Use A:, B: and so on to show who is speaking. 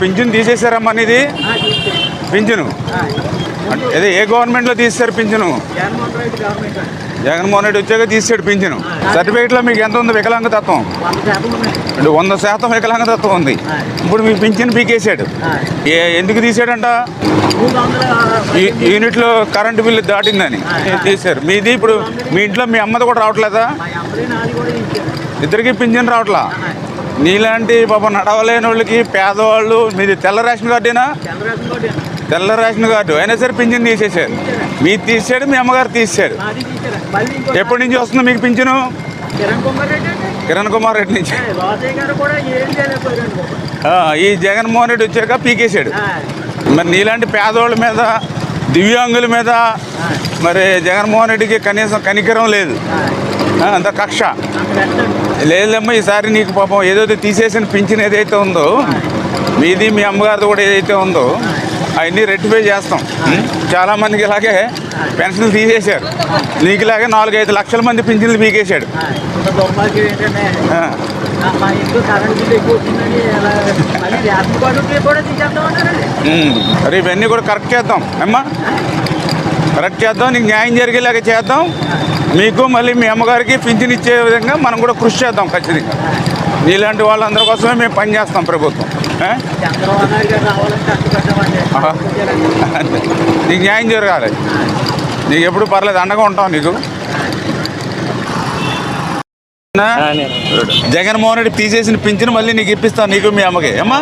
A: పింఛను తీసేశారమ్మా ఇది పింఛను అదే ఏ గవర్నమెంట్లో తీస్తారు పింఛను? జగన్మోహన్ రెడ్డి వచ్చాక తీసాడు పింఛను. సర్టిఫికేట్లో మీకు ఎంత ఉంది వికలాంగతత్వం? 100% వికలాంగతత్వం ఉంది. ఇప్పుడు మీకు పింఛను పీకేసాడు. ఎందుకు తీసాడంట? యూనిట్లో కరెంటు బిల్లు దాటిందని తీశారు. మీది ఇప్పుడు మీ ఇంట్లో మీ అమ్మది కూడా రావట్లేదా? ఇద్దరికి పింఛను రావట్లా. నీలాంటి పాపం నడవలేని వాళ్ళకి పేదవాళ్ళు. మీది తెల్ల రేషన్ కార్డేనా? తెల్ల రేషన్ కార్డు అయినా సరే పింఛను తీసేశారు. మీరు తీసాడు, మీ అమ్మగారు తీసాడు. ఎప్పటి నుంచి వస్తుంది మీకు పింఛను? కిరణ్ కుమార్ రెడ్డి నుంచి. ఈ జగన్మోహన్ రెడ్డి వచ్చాక పీకేశాడు. మరి నీలాంటి పేదవాళ్ళ మీద, దివ్యాంగుల మీద మరి జగన్మోహన్ రెడ్డికి కనీసం కనికరం లేదు. అంత కక్ష లేదమ్మా. ఈసారి నీకు పాపం ఏదైతే తీసేసిన పింఛన్ ఏదైతే ఉందో, మీది మీ అమ్మగారిది కూడా ఏదైతే ఉందో అవన్నీ రెక్టిఫై చేస్తాం. చాలామందికి ఇలాగే పెన్షన్లు తీసేశారు. నీకు ఇలాగే 4-5 లక్షల మంది పింఛన్లు పీకేశాడు. మరి ఇవన్నీ కూడా కరెక్ట్ చేద్దాం అమ్మా, కరెక్ట్ చేద్దాం. నీకు న్యాయం జరిగేలాగా చేద్దాం. మీకు మళ్ళీ మీ అమ్మగారికి పింఛన్ ఇచ్చే విధంగా మనం కూడా కృషి చేద్దాం ఖచ్చితంగా. నీలాంటి వాళ్ళందరి కోసమే మేము పనిచేస్తాం ప్రభుత్వం. నీకు న్యాయం జరగాలి. నీకు ఎప్పుడు పర్లేదు, అండగా ఉంటాం నీకు. జగన్మోహన్ రెడ్డి తీసేసిన పింఛను మళ్ళీ నీకు ఇప్పిస్తాను, నీకు మీ అమ్మకి అమ్మా.